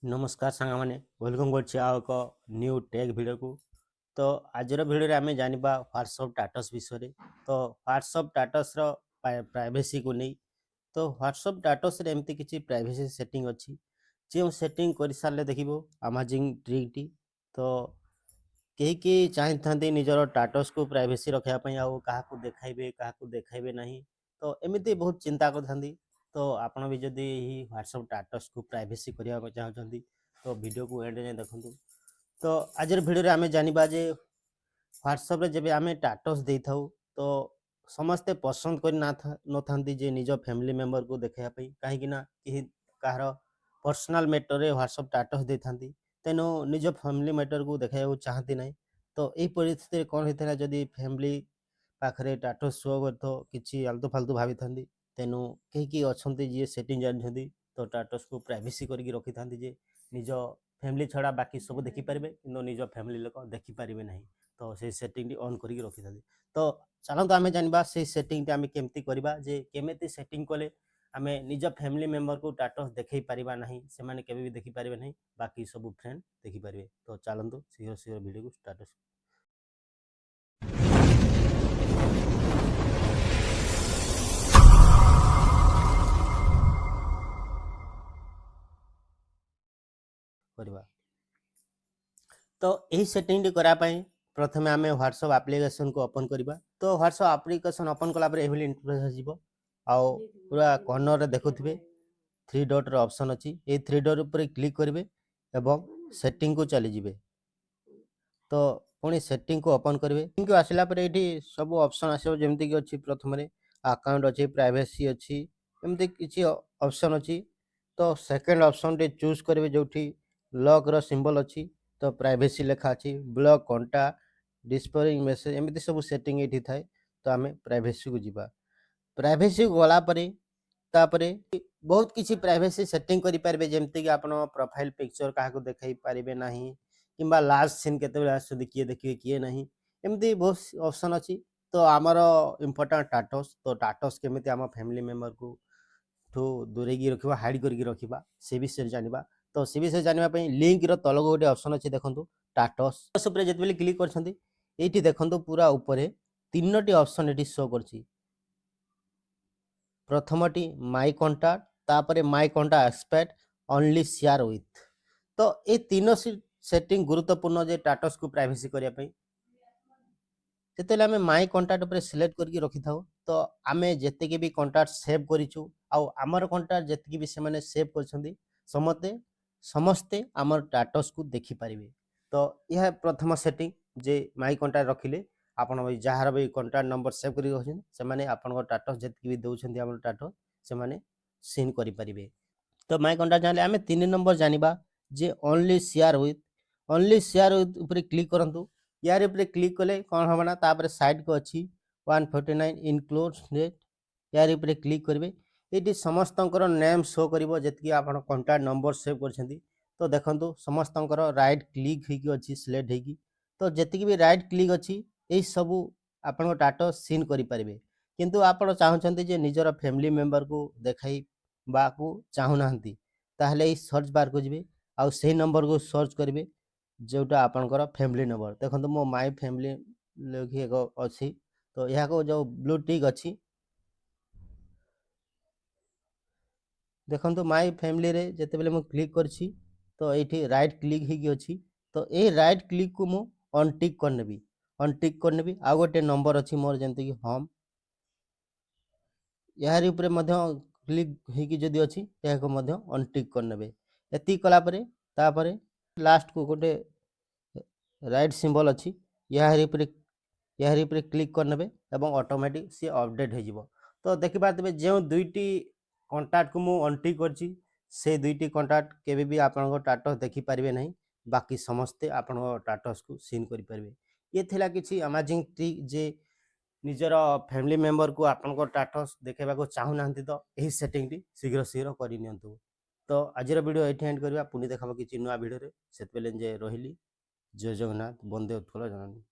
नमस्कार सांगा माने वेलकम करछि आ एक न्यू टेक वीडियो को। तो आजर वीडियो रे आमे जानिबा व्हाट्सएप स्टेटस विषय रे। तो व्हाट्सएप स्टेटस रो प्राइवेसी को नहीं। तो व्हाट्सएप स्टेटस रे एमती किछि प्राइवेसी सेटिंग अछि जे सेटिंग कर सारले देखिबो अमेजिंग ट्रिक टी। तो केही चाहते निजर स्टेटस को प्राइवेसी रखा क्या देखाइबे नहीं। तो एमती बहुत चिंता करथांती। तो आपण भी जदि व्हाट्सएप स्टेटस को प्राइवेसी करने चाहते तो वीडियो को एंड जाए देखूँ। तो आज वीडियो आम जाना जे व्हाट्सएप रे जब आम स्टेटस दे था तो समस्ते पसंद कर न था जे निज फैमिली मेंबर को देखापी कहीं कह पर्सनाल मैटर रे व्हाट्सएप स्टेटस दे था तेणु निज फैमिली मैटर को देखा चाहती ना। तो यही परिस्थिति कौन होता है जदि फैमिली पाखे स्टेटस शो कर कि आलतू फालतू भावी था तेणु कहीं अच्छा जी सेटिंग जानते तो स्टेटस को प्राइवेसी करके रखी था जे निज फैमिली छड़ा बाकी सब देखिपारे कि निज फैमिली लोक देखिपारे ना। तो से सेटिंग ऑन करके रखी था। तो चलते आम जानवा से सेटिंग आम केमती करवा जे केमिति सेटिंग कले आम निज फैमिली मेंबर को स्टेटस देखई पारिबा नहीं से माने केबे भी देखि पारिबे नहीं बाकी सब फ्रेंड देखि पारिबे। तो चलतु शीघ्र शीघ्र वीडियो को स्टार्ट करवा। तो यही सेटिंग करा प्रथमे आम व्हाट्सएप एप्लिकेशन को ओपन करवा। तो व्हाट्सएप एप्लिकेशन ओपन कला इंटरफेस आसीबो आउ पूरा कॉर्नर रे देखुथिबे थ्री डॉट रो ऑप्शन अछि। ए थ्री डॉट ऊपर क्लिक करेंगे एवं सेटिंग को चली जिवे। तो पुणी सेटिंग को ओपन करेंगे सेटिंग को आसला पर ये सब ऑप्शन आसो जमती कि अच्छी प्रथम अकाउंट अच्छी प्राइवेसी अच्छी एमती किसी ऑप्शन अच्छी। तो सेकंड ऑप्शन टे चूज करेंगे जो लॉक रो सिंबल अच्छी। तो प्राइवेसी लेखा अच्छी ब्लॉक कंटाक्ट डिस्परिंग मेसेज एमती सब सेटिंग ये थाए। तो आम प्राइवेसी को जीवा प्राइवेसी को गला परे तापरे बहुत किसी प्राइवेसी सेटिंग करि पारबे जेमति कि आपण प्रोफाइल पिक्चर काहा देखई पारिबे नाही किंबा लास्ट सीन केते आसुदी किए देखिए किए नहीं एमती बहुत ऑप्शन अच्छी। तो आमर इम्पोर्टेंट स्टेटस तो स्टेटस केमिति आम फैमिली मेंबर को ठू दूरेगी रखा हाइड करके रखा से विषय जाना। तो से विषय जानापी लिंक तल गोटे ऑप्शन अच्छे देखो स्टेटस जो क्लिक कर देखो पूरा ऊपर तीनो ऑप्शन ये शो कर प्रथमटी माई कंटाक्ट तापर my contact except only share with. तो ये तीनों सेटिंग गुरुत्वपूर्ण जे स्टेटस को प्राइवेसी करने जिते आम माई कंटाक्ट पर सिलेक्ट करके रखी था। तो आम जितकी भी कंटाक्ट सेव करूँ आमर कंटाक्ट जितकी भी से सेव कर समते समस्ते आमर स्टेटस को देखिपारे। तो यह प्रथम सेटिंग जे माई कंटाक्ट रखिले आपण जार भी कंटाक्ट नंबर सेव करके आपण स्टेटस जितकी भी दौरान आम स्टेटस से सीन करें। तो माई कंटाक्ट जाने आम 3 नंबर जानिबा जे ओनली शेयर विथ ऊपर क्लिक करंतु। यार ऊपर क्लिक कले कौन हम ना तापर साइड को अच्छी 149 इनक्लूड डेट यार ऊपर क्लिक करेंगे ये समस्त नेम शो कर जी आप कंटाक्ट नंबर सेव कर। तो देखो समस्त राइट क्लिक होगी अच्छी सिलेक्ट होगी। तो जी भी राइट क्लिक अच्छी यही सबू आप डाटा सीन करेंगे किंतु आप चाहते जे निजर फैमिली मेंबर को देखाई बाकू चाहूना ताहले सर्च बार को जी आउ से नंबर को सर्च करेंगे जोटा आपणकर फैमिली नंबर देखो मो माई फैमिली एक अच्छी। तो यह जो ब्लू टिक अच्छी देखो माई फैमिली रे जिते बेले क्लिक करछि तो ये राइट क्लिक होगी अच्छी। तो ये राइट क्लिक को मु अनटिक करनेबी आउ गोटे नंबर अच्छी मोर जमती कि होम यार ऊपर क्लिक होगी जदि अच्छी यह अनटिक करने ये कलापर लास्ट को गोटे राइट सिंबल अच्छी यार ऊपर क्लिक करने ऑटोमेटिक सी अपडेट हो। तो देखिपारे जो दुईटी कंटाक्ट को मुझे अनटिक करछि से दुईटी कंटाक्ट केबे भी आप स्टेटस देखिपारे ना बाकी समस्ते आपण स्टेटस को सीन करेंगे। ये थिला किछि अमेजिंग ट्रिक जे निजर फैमिली मेंबर को आपण स्टेटस देखा चाहूना तो यही सेटिंग टी शीघ्र शीघ्र करनी। तो आज वीडियो ये एंड करवा पुणी देखा किसी नुआ वीडियो से जे रही जय जगन्नाथ बंदे उत्कल जननी।